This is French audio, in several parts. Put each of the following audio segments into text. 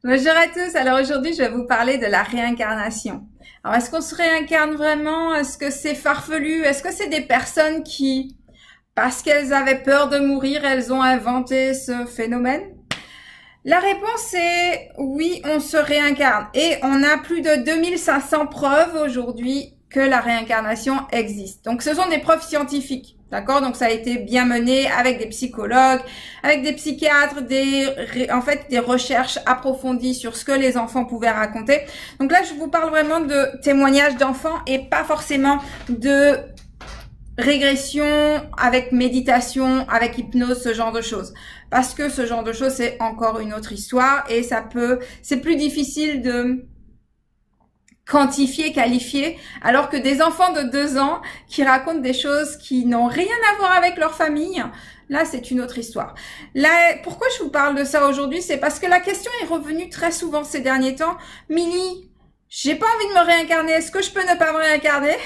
Bonjour à tous. Alors aujourd'hui, je vais vous parler de la réincarnation. Alors, est-ce qu'on se réincarne vraiment? Est-ce que c'est farfelu? Est-ce que c'est des personnes qui, parce qu'elles avaient peur de mourir, elles ont inventé ce phénomène? La réponse est oui, on se réincarne. Et on a plus de 2500 preuves aujourd'hui que la réincarnation existe. Donc, ce sont des preuves scientifiques. D'accord? Donc, ça a été bien mené avec des psychologues, avec des psychiatres, des recherches approfondies sur ce que les enfants pouvaient raconter. Donc là, je vous parle vraiment de témoignages d'enfants et pas forcément de régression avec méditation, avec hypnose, ce genre de choses. Parce que ce genre de choses, c'est encore une autre histoire et c'est plus difficile de quantifier, qualifier, alors que des enfants de 2 ans qui racontent des choses qui n'ont rien à voir avec leur famille, là, c'est une autre histoire. Là, pourquoi je vous parle de ça aujourd'hui? C'est parce que la question est revenue très souvent ces derniers temps. Milly, j'ai pas envie de me réincarner, est-ce que je peux ne pas me réincarner?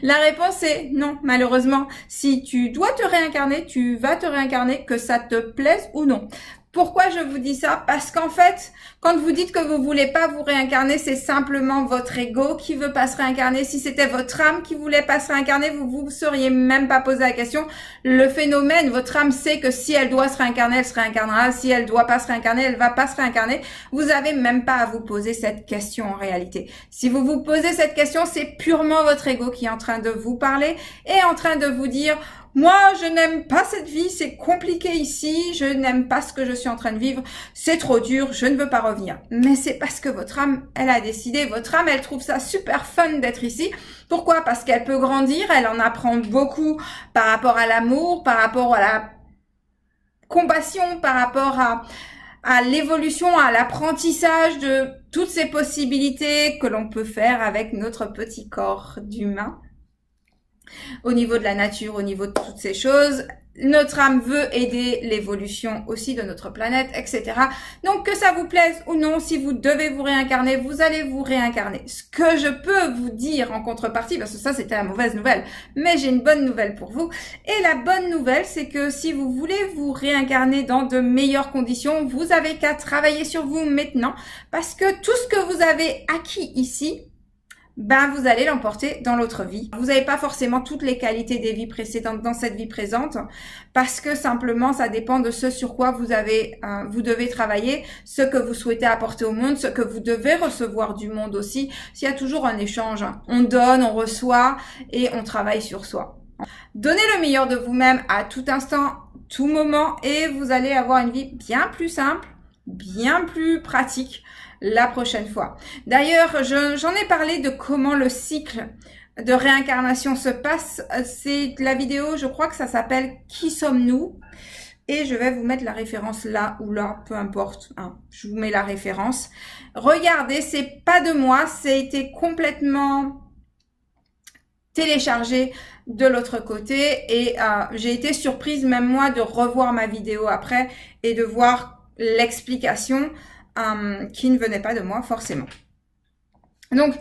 La réponse est non, malheureusement. Si tu dois te réincarner, tu vas te réincarner, que ça te plaise ou non. Pourquoi je vous dis ça? Parce qu'en fait, quand vous dites que vous voulez pas vous réincarner, c'est simplement votre ego qui veut pas se réincarner. Si c'était votre âme qui voulait pas se réincarner, vous seriez même pas posé la question. Le phénomène, votre âme sait que si elle doit se réincarner, elle se réincarnera. Si elle doit pas se réincarner, elle va pas se réincarner. Vous avez même pas à vous poser cette question en réalité. Si vous vous posez cette question, c'est purement votre ego qui est en train de vous parler et en train de vous dire: moi, je n'aime pas cette vie, c'est compliqué ici, je n'aime pas ce que je suis en train de vivre, c'est trop dur, je ne veux pas revenir. Mais c'est parce que votre âme, elle a décidé, votre âme, elle trouve ça super fun d'être ici. Pourquoi? Parce qu'elle peut grandir, elle en apprend beaucoup par rapport à l'amour, par rapport à la compassion, par rapport à l'évolution, à l'apprentissage de toutes ces possibilités que l'on peut faire avec notre petit corps d'humain. Au niveau de la nature, au niveau de toutes ces choses, notre âme veut aider l'évolution aussi de notre planète, etc. Donc que ça vous plaise ou non, si vous devez vous réincarner, vous allez vous réincarner. Ce que je peux vous dire en contrepartie, parce que ça c'était la mauvaise nouvelle, mais j'ai une bonne nouvelle pour vous. Et la bonne nouvelle, c'est que si vous voulez vous réincarner dans de meilleures conditions, vous avez qu'à travailler sur vous maintenant, parce que tout ce que vous avez acquis ici, vous allez l'emporter dans l'autre vie. Vous n'avez pas forcément toutes les qualités des vies précédentes dans cette vie présente, parce que simplement ça dépend de ce sur quoi vous devez travailler, ce que vous souhaitez apporter au monde, ce que vous devez recevoir du monde aussi. Il y a toujours un échange. On donne, on reçoit et on travaille sur soi. Donnez le meilleur de vous-même à tout instant, tout moment, et vous allez avoir une vie bien plus simple, bien plus pratique la prochaine fois. D'ailleurs, j'en ai parlé de comment le cycle de réincarnation se passe. C'est la vidéo, je crois que ça s'appelle « Qui sommes-nous ?» et je vais vous mettre la référence là ou là, peu importe. Hein, je vous mets la référence. Regardez, c'est pas de moi, c'est complètement téléchargé de l'autre côté et j'ai été surprise même moi de revoir ma vidéo après et de voir l'explication qui ne venait pas de moi forcément. Donc,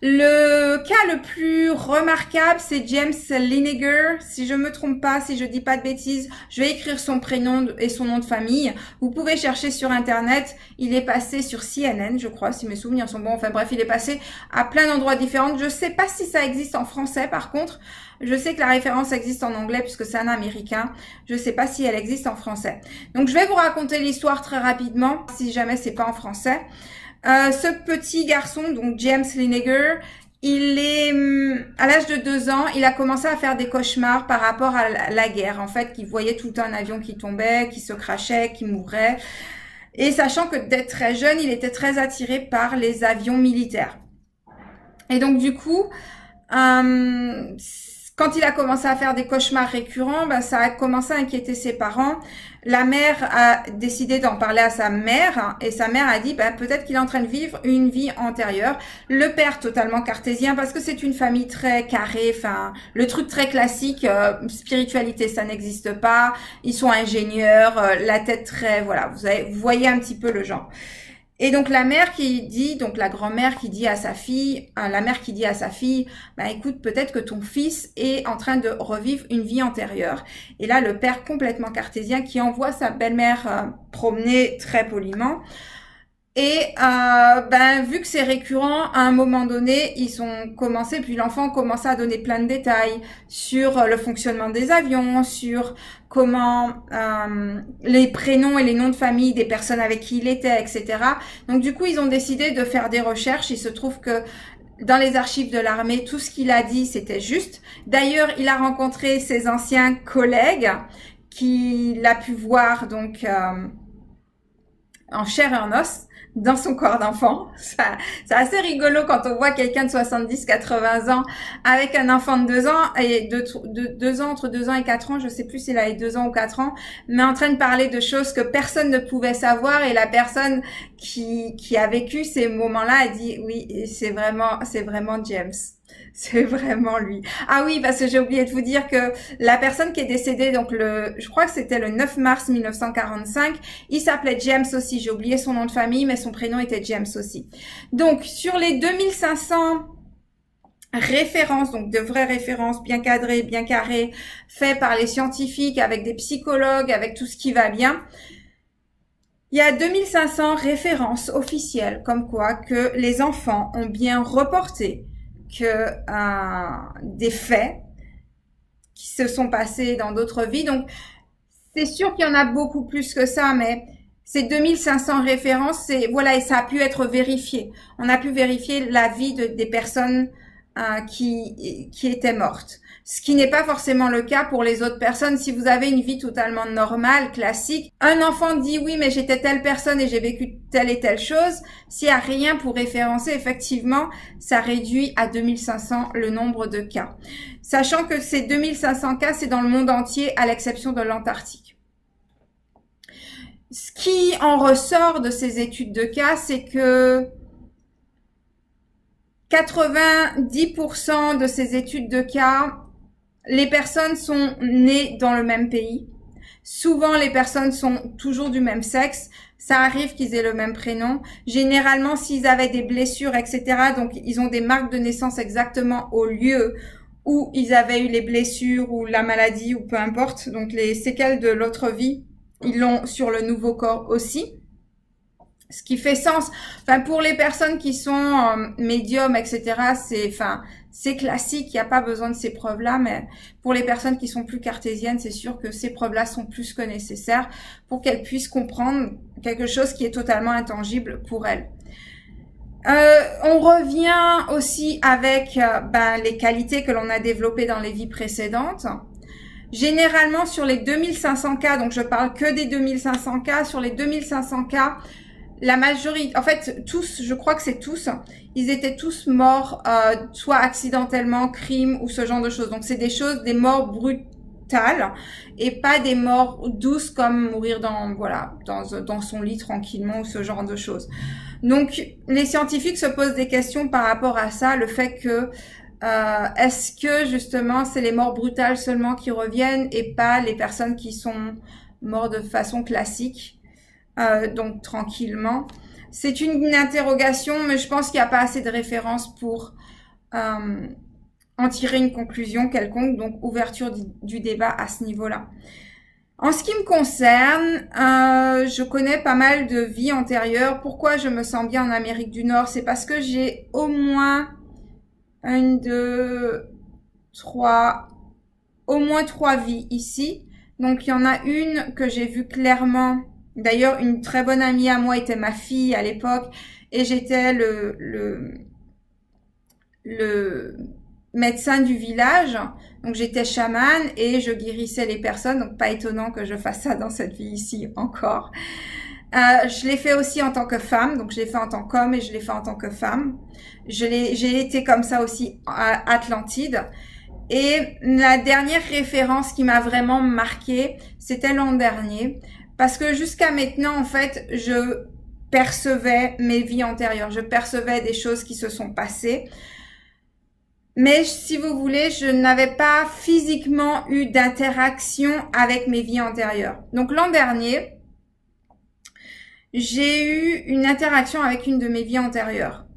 le cas le plus remarquable, c'est James Linegar. Si je me trompe pas, si je dis pas de bêtises, je vais écrire son prénom et son nom de famille. Vous pouvez chercher sur Internet. Il est passé sur CNN, je crois, si mes souvenirs sont bons. Enfin bref, il est passé à plein d'endroits différents. Je sais pas si ça existe en français, par contre. Je sais que la référence existe en anglais puisque c'est un américain. Je sais pas si elle existe en français. Donc, je vais vous raconter l'histoire très rapidement, si jamais c'est pas en français. Ce petit garçon, donc James Linegar, il est à l'âge de 2 ans, il a commencé à faire des cauchemars par rapport à la guerre. En fait, qu'il voyait tout le temps un avion qui tombait, qui se crachait, qui mourait. Et sachant que d'être très jeune, il était très attiré par les avions militaires. Et donc du coup, quand il a commencé à faire des cauchemars récurrents, ça a commencé à inquiéter ses parents. La mère a décidé d'en parler à sa mère et sa mère a dit peut-être qu'il est en train de vivre une vie antérieure. Le père totalement cartésien parce que c'est une famille très carrée, enfin le truc très classique, spiritualité ça n'existe pas, ils sont ingénieurs, la tête très voilà, vous voyez un petit peu le genre. Et donc la mère qui dit, donc la grand-mère qui dit à sa fille, la mère qui dit à sa fille, écoute, peut-être que ton fils est en train de revivre une vie antérieure. Et là, le père complètement cartésien qui envoie sa belle-mère promener très poliment, Et vu que c'est récurrent, à un moment donné, ils ont commencé, puis l'enfant commençait à donner plein de détails sur le fonctionnement des avions, sur comment les prénoms et les noms de famille des personnes avec qui il était, etc. Donc du coup, ils ont décidé de faire des recherches. Il se trouve que dans les archives de l'armée, tout ce qu'il a dit, c'était juste. D'ailleurs, il a rencontré ses anciens collègues qu'il a pu voir donc en chair et en os dans son corps d'enfant. C'est assez rigolo quand on voit quelqu'un de 70-80 ans avec un enfant de 2 ans et de 2 ans, entre 2 ans et 4 ans, je sais plus s'il avait 2 ans ou 4 ans, mais en train de parler de choses que personne ne pouvait savoir, et la personne qui a vécu ces moments-là a dit oui, c'est vraiment James. C'est vraiment lui. Ah oui, parce que j'ai oublié de vous dire que la personne qui est décédée, donc je crois que c'était le 9 mars 1945, il s'appelait James aussi. J'ai oublié son nom de famille, mais son prénom était James aussi. Donc, sur les 2500 références, donc de vraies références bien cadrées, bien carrées, faites par les scientifiques, avec des psychologues, avec tout ce qui va bien, il y a 2500 références officielles, comme quoi que les enfants ont bien reporté que des faits qui se sont passés dans d'autres vies. Donc, c'est sûr qu'il y en a beaucoup plus que ça, mais ces 2500 références, voilà, et ça a pu être vérifié. On a pu vérifier la vie des personnes qui étaient mortes. Ce qui n'est pas forcément le cas pour les autres personnes. Si vous avez une vie totalement normale, classique, un enfant dit oui, mais j'étais telle personne et j'ai vécu telle et telle chose. S'il n'y a rien pour référencer, effectivement, ça réduit à 2500 le nombre de cas. Sachant que ces 2500 cas, c'est dans le monde entier, à l'exception de l'Antarctique. Ce qui en ressort de ces études de cas, c'est que 90% de ces études de cas, les personnes sont nées dans le même pays. Souvent, les personnes sont toujours du même sexe. Ça arrive qu'ils aient le même prénom. Généralement, s'ils avaient des blessures, etc., donc ils ont des marques de naissance exactement au lieu où ils avaient eu les blessures ou la maladie ou peu importe. Donc, les séquelles de l'autre vie, ils l'ont sur le nouveau corps aussi. Ce qui fait sens. Enfin, pour les personnes qui sont médiums, etc., c'est classique. Il n'y a pas besoin de ces preuves-là. Mais pour les personnes qui sont plus cartésiennes, c'est sûr que ces preuves-là sont plus que nécessaires pour qu'elles puissent comprendre quelque chose qui est totalement intangible pour elles. On revient aussi avec les qualités que l'on a développées dans les vies précédentes. Généralement, sur les 2500 cas, donc je parle que des 2500 cas, sur les 2500 cas, la majorité, en fait, tous, je crois que c'est tous, ils étaient tous morts, soit accidentellement, crime ou ce genre de choses. Donc, c'est des morts brutales et pas des morts douces comme mourir dans son lit tranquillement ou ce genre de choses. Donc, les scientifiques se posent des questions par rapport à ça, le fait que est-ce que justement c'est les morts brutales seulement qui reviennent et pas les personnes qui sont mortes de façon classique? Donc tranquillement. C'est une interrogation, mais je pense qu'il n'y a pas assez de références pour en tirer une conclusion quelconque, donc ouverture du débat à ce niveau-là. En ce qui me concerne, je connais pas mal de vies antérieures. Pourquoi je me sens bien en Amérique du Nord? C'est parce que j'ai au moins au moins trois vies ici. Donc il y en a une que j'ai vue clairement. D'ailleurs, une très bonne amie à moi était ma fille à l'époque et j'étais le médecin du village. Donc, j'étais chamane et je guérissais les personnes. Donc, pas étonnant que je fasse ça dans cette vie ici encore. Je l'ai fait aussi en tant que femme. Donc, je l'ai fait en tant qu'homme et je l'ai fait en tant que femme. J'ai été comme ça aussi à Atlantide. Et la dernière référence qui m'a vraiment marquée, c'était l'an dernier. Parce que jusqu'à maintenant, en fait, je percevais mes vies antérieures. Je percevais des choses qui se sont passées. Mais si vous voulez, je n'avais pas physiquement eu d'interaction avec mes vies antérieures. Donc l'an dernier, j'ai eu une interaction avec une de mes vies antérieures.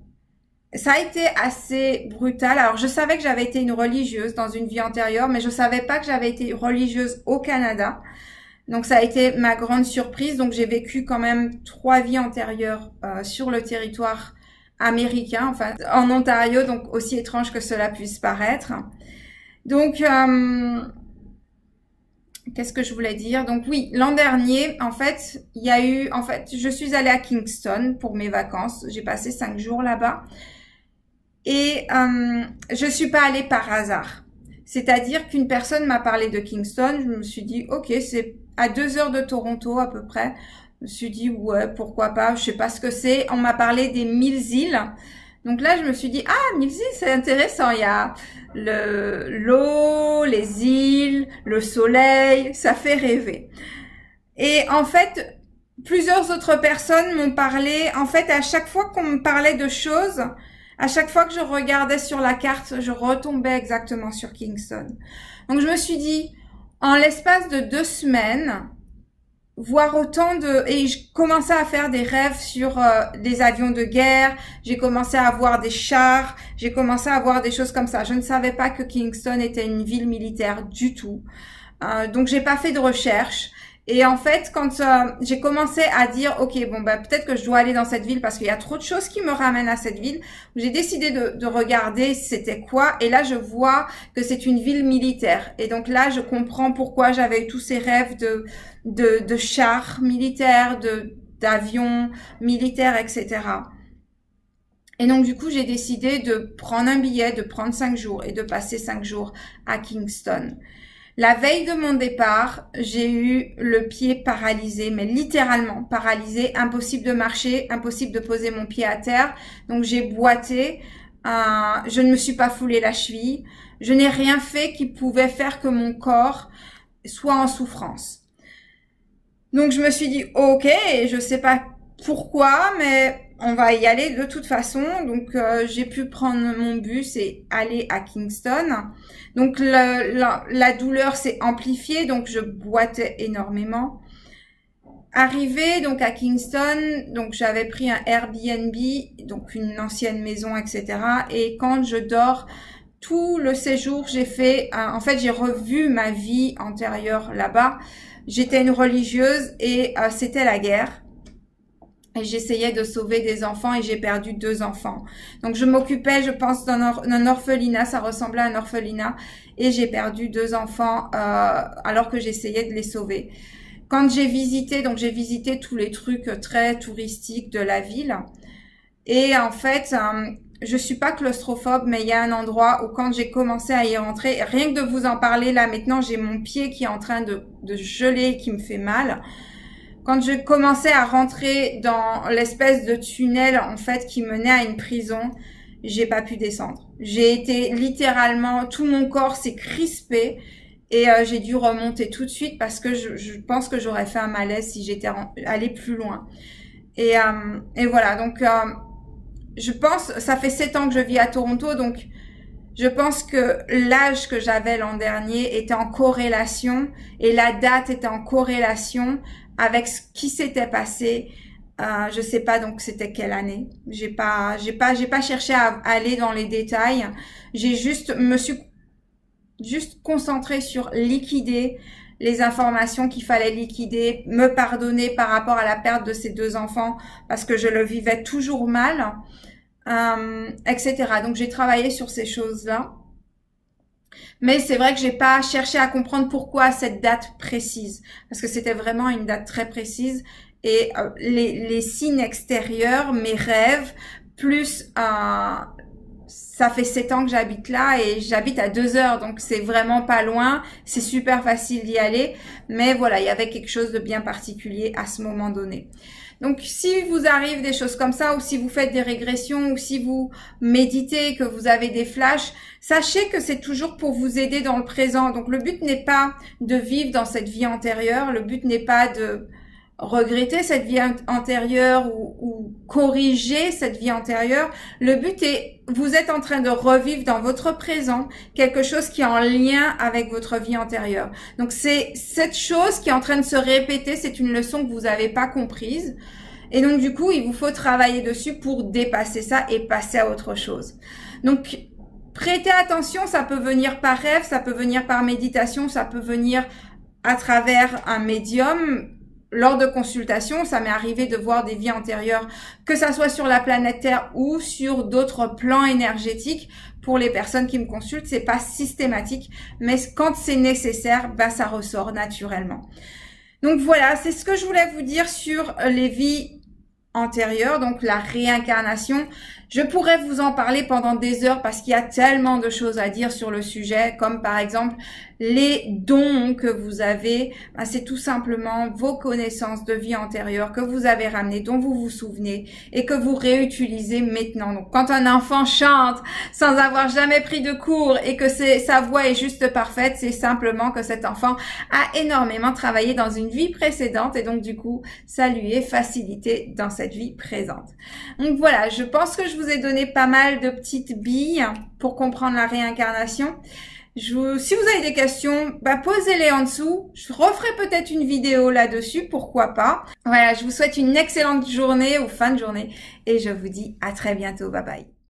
Ça a été assez brutal. Alors, je savais que j'avais été une religieuse dans une vie antérieure, mais je savais pas que j'avais été religieuse au Canada. Donc ça a été ma grande surprise. Donc j'ai vécu quand même 3 vies antérieures sur le territoire américain, enfin en Ontario, donc aussi étrange que cela puisse paraître. Donc qu'est-ce que je voulais dire? Donc oui, l'an dernier, en fait, je suis allée à Kingston pour mes vacances. J'ai passé 5 jours là-bas. Et je suis pas allée par hasard. C'est-à-dire qu'une personne m'a parlé de Kingston. Je me suis dit, ok, c'est à 2 heures de Toronto à peu près. Je me suis dit, ouais, pourquoi pas, je sais pas ce que c'est. On m'a parlé des 1000 îles. Donc là, je me suis dit, ah, 1000 îles, c'est intéressant. Il y a l'eau, les îles, le soleil, ça fait rêver. Et en fait, plusieurs autres personnes m'ont parlé, en fait, à chaque fois qu'on me parlait de choses, à chaque fois que je regardais sur la carte, je retombais exactement sur Kingston. Donc je me suis dit, en l'espace de 2 semaines, voir autant de... Et je commençais à faire des rêves sur des avions de guerre, j'ai commencé à voir des chars, j'ai commencé à voir des choses comme ça. Je ne savais pas que Kingston était une ville militaire du tout. Donc j'ai pas fait de recherche. Et en fait, quand j'ai commencé à dire, ok, bon, bah peut-être que je dois aller dans cette ville parce qu'il y a trop de choses qui me ramènent à cette ville, j'ai décidé de regarder c'était quoi. Et là, je vois que c'est une ville militaire. Et donc là, je comprends pourquoi j'avais eu tous ces rêves de chars militaires, d'avions militaires, etc. Et donc, du coup, j'ai décidé de prendre un billet, de prendre 5 jours et de passer 5 jours à Kingston. La veille de mon départ, j'ai eu le pied paralysé, mais littéralement paralysé, impossible de marcher, impossible de poser mon pied à terre. Donc j'ai boité, je ne me suis pas foulé la cheville, je n'ai rien fait qui pouvait faire que mon corps soit en souffrance. Donc je me suis dit, ok, je sais pas pourquoi, mais on va y aller de toute façon. Donc j'ai pu prendre mon bus et aller à Kingston. Donc la douleur s'est amplifiée, donc je boitais énormément. Arrivée donc à Kingston, donc j'avais pris un Airbnb, donc une ancienne maison, etc. Et quand je dors, tout le séjour, j'ai fait, en fait j'ai revu ma vie antérieure là-bas. J'étais une religieuse et c'était la guerre. Et j'essayais de sauver des enfants et j'ai perdu 2 enfants. Donc je m'occupais, je pense, d'un orphelinat, ça ressemblait à un orphelinat. Et j'ai perdu 2 enfants alors que j'essayais de les sauver. Quand j'ai visité, donc j'ai visité tous les trucs très touristiques de la ville. Et en fait, je suis pas claustrophobe, mais il y a un endroit où quand j'ai commencé à y rentrer, rien que de vous en parler là, maintenant j'ai mon pied qui est en train de geler, qui me fait mal. Quand je commençais à rentrer dans l'espèce de tunnel, en fait, qui menait à une prison, j'ai pas pu descendre. J'ai été littéralement, tout mon corps s'est crispé et j'ai dû remonter tout de suite parce que je pense que j'aurais fait un malaise si j'étais allée plus loin. Et voilà, donc je pense, ça fait 7 ans que je vis à Toronto, donc je pense que l'âge que j'avais l'an dernier était en corrélation et la date était en corrélation avec ce qui s'était passé. Je sais pas donc c'était quelle année. J'ai pas cherché à aller dans les détails. Me suis juste concentrée sur liquider les informations qu'il fallait liquider, me pardonner par rapport à la perte de ces 2 enfants parce que je le vivais toujours mal, etc. Donc j'ai travaillé sur ces choses-là. Mais c'est vrai que j'ai pas cherché à comprendre pourquoi cette date précise, parce que c'était vraiment une date très précise et les signes extérieurs, mes rêves, plus ça fait 7 ans que j'habite là et j'habite à 2 heures, donc c'est vraiment pas loin, c'est super facile d'y aller, mais voilà, il y avait quelque chose de bien particulier à ce moment donné. Donc, si vous arrive des choses comme ça, ou si vous faites des régressions, ou si vous méditez, que vous avez des flashs, sachez que c'est toujours pour vous aider dans le présent. Donc, le but n'est pas de vivre dans cette vie antérieure, le but n'est pas de regretter cette vie antérieure ou corriger cette vie antérieure. Le but est, vous êtes en train de revivre dans votre présent quelque chose qui est en lien avec votre vie antérieure. Donc c'est cette chose qui est en train de se répéter, c'est une leçon que vous n'avez pas comprise. Et donc du coup, il vous faut travailler dessus pour dépasser ça et passer à autre chose. Donc prêtez attention, ça peut venir par rêve, ça peut venir par méditation, ça peut venir à travers un médium. Lors de consultations, ça m'est arrivé de voir des vies antérieures, que ça soit sur la planète Terre ou sur d'autres plans énergétiques. Pour les personnes qui me consultent, c'est pas systématique, mais quand c'est nécessaire, bah ça ressort naturellement. Donc voilà, c'est ce que je voulais vous dire sur les vies antérieures, donc la réincarnation. Je pourrais vous en parler pendant des heures parce qu'il y a tellement de choses à dire sur le sujet, comme par exemple les dons que vous avez. C'est tout simplement vos connaissances de vie antérieure que vous avez ramenées, dont vous vous souvenez et que vous réutilisez maintenant. Donc quand un enfant chante sans avoir jamais pris de cours et que sa voix est juste parfaite, c'est simplement que cet enfant a énormément travaillé dans une vie précédente et donc du coup ça lui est facilité dans cette vie présente. Donc voilà, je pense que je vous ai donné pas mal de petites billes pour comprendre la réincarnation. Si vous avez des questions, posez-les en dessous. Je referai peut-être une vidéo là-dessus, pourquoi pas. Voilà, je vous souhaite une excellente journée ou fin de journée et je vous dis à très bientôt. Bye bye.